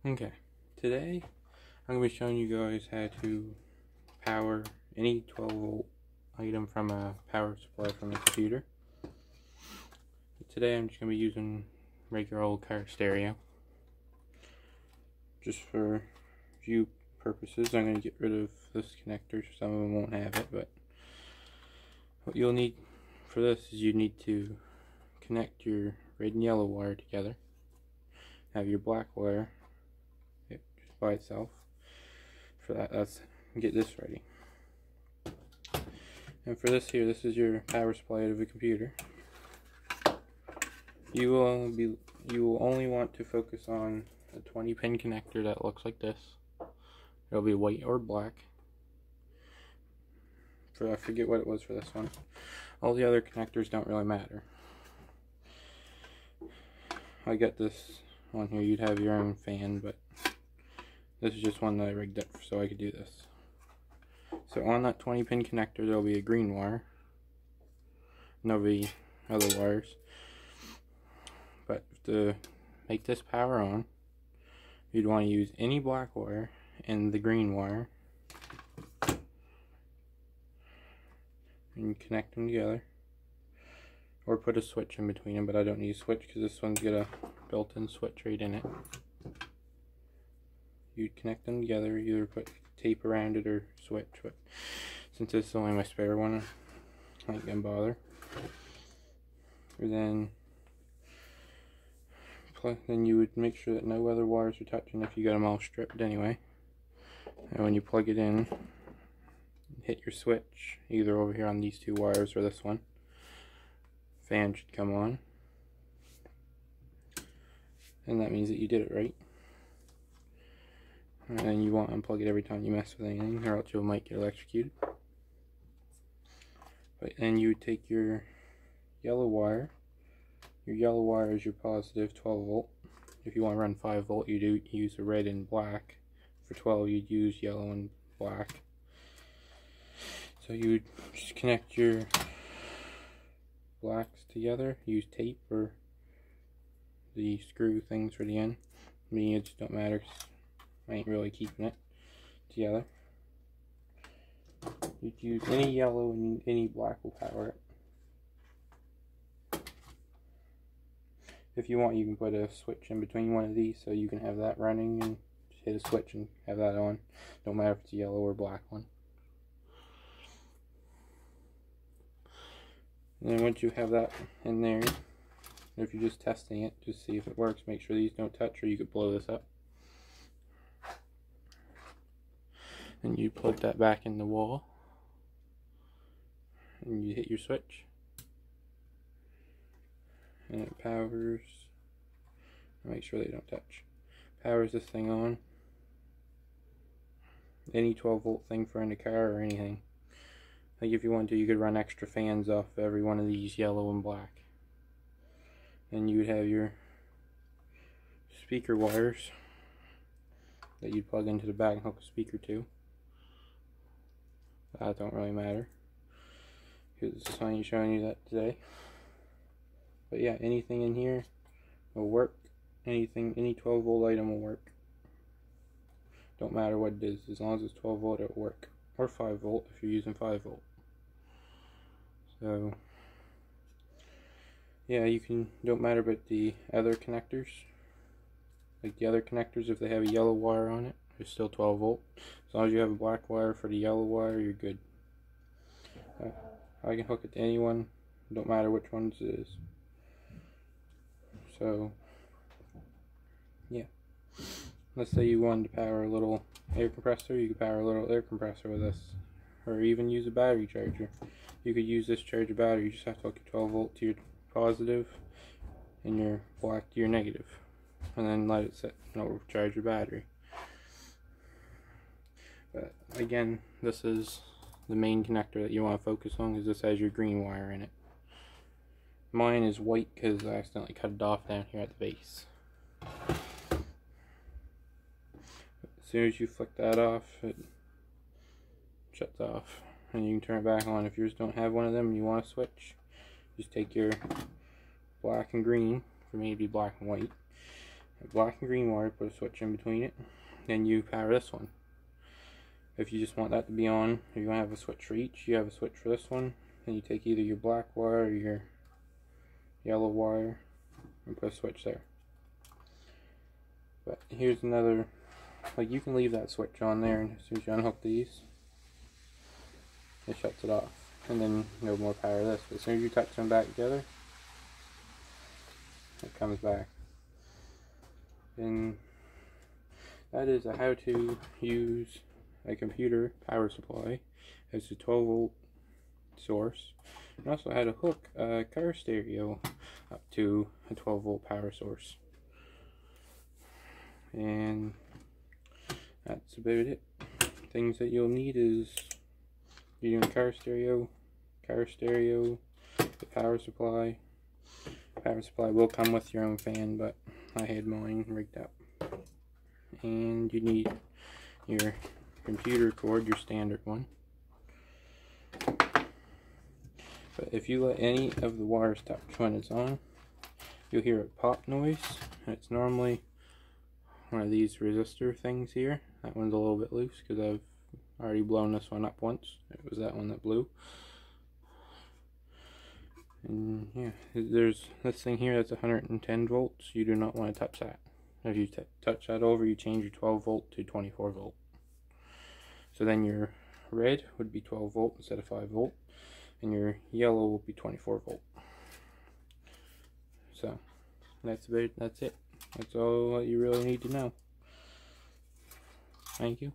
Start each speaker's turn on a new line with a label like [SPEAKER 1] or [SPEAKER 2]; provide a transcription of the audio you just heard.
[SPEAKER 1] Okay, today I'm going to be showing you guys how to power any 12 volt item from a power supply from a computer. Today I'm just going to be using regular old car stereo. Just for view purposes, I'm going to get rid of this connector. Some of them won't have it, but what you'll need for this is you need to connect your red and yellow wire together. Have your black wire just by itself. For that, let's get this ready. And for this here, this is your power supply of a computer. You will only want to focus on a 20-pin connector that looks like this. It'll be white or black. I forget what it was for this one. All the other connectors don't really matter. I got this on here. You'd have your own fan, but this is just one that I rigged up so I could do this. So on that 20-pin connector, there'll be a green wire. And there'll be other wires. But to make this power on, you'd want to use any black wire and the green wire. And connect them together. Or put a switch in between them, but I don't need a switch because this one's got a built-in switch right in it. You'd connect them together, either put tape around it or switch, but since this is only my spare one, I ain't gonna bother. Then you would make sure that no other wires are touching if you got them all stripped anyway. And when you plug it in, hit your switch, either over here on these two wires or this one. Fan should come on. And that means that you did it right. And then you won't unplug it every time you mess with anything, or else you might get electrocuted. But then you would take your yellow wire. Your yellow wire is your positive 12 volt. If you want to run 5 volt, you do use the red and black. For 12, you'd use yellow and black. So you would just connect your blacks together. Use tape or the screw things for the end. Me, it just don't matter. I ain't really keeping it together. You'd use any yellow and any black will power it. If you want, you can put a switch in between one of these so you can have that running and just hit a switch and have that on. Don't matter if it's a yellow or black one. And then once you have that in there, if you're just testing it, just see if it works. Make sure these don't touch or you could blow this up. And you plug that back in the wall. And you hit your switch. And it powers. Make sure they don't touch. Powers this thing on. Any 12 volt thing for in the car or anything. Like if you want to, you could run extra fans off every one of these yellow and black. And you would have your speaker wires that you'd plug into the back and hook a speaker to. That don't really matter, because it's only showing you that today. But yeah, anything in here will work. Any 12 volt item will work. Don't matter what it is, as long as it's 12 volt it'll work. Or 5 volt if you're using 5 volt. So yeah, you can, don't matter about the other connectors. Like the other connectors, if they have a yellow wire on it, it's still 12 volt. As long as you have a black wire for the yellow wire, you're good. I can hook it to anyone, don't matter which ones it is. So yeah, let's say you wanted to power a little air compressor, you could power a little air compressor with this, or even use a battery charger. You could use this charge a battery. You just have to hook your 12 volt to your positive and your black to your negative, and then let it sit and it'll charge your battery. But again, this is the main connector that you want to focus on, because this has your green wire in it. Mine is white because I accidentally cut it off down here at the base. As soon as you flick that off, it shuts off, and you can turn it back on. If yours don't have one of them and you want to switch, just take your black and green, for me it'd be black and white, black and green wire, put a switch in between it, then you power this one. If you just want that to be on, or you want to have a switch for each, you have a switch for this one, then you take either your black wire or your yellow wire and put a switch there. But here's another, like, you can leave that switch on there, and as soon as you unhook these, it shuts it off, and then no more power to this. But as soon as you touch them back together, it comes back. And that is a how to use a computer power supply as a 12 volt source, and also how to hook a car stereo up to a 12 volt power source. And that's about it. Things that you'll need is you're doing car stereo, the power supply. Power supply will come with your own fan, but I had mine rigged up. And you need your computer cord, your standard one. But if you let any of the wires touch when it's on, you'll hear a pop noise. It's normally one of these resistor things here. That one's a little bit loose because I've already blown this one up once. It was that one that blew. And yeah, there's this thing here that's 110 volts. You do not want to touch that. If you touch that over, you change your 12 volt to 24 volt. So then your red would be 12 volt instead of 5 volt, and your yellow will be 24 volt. So that's it. That's all you really need to know. Thank you.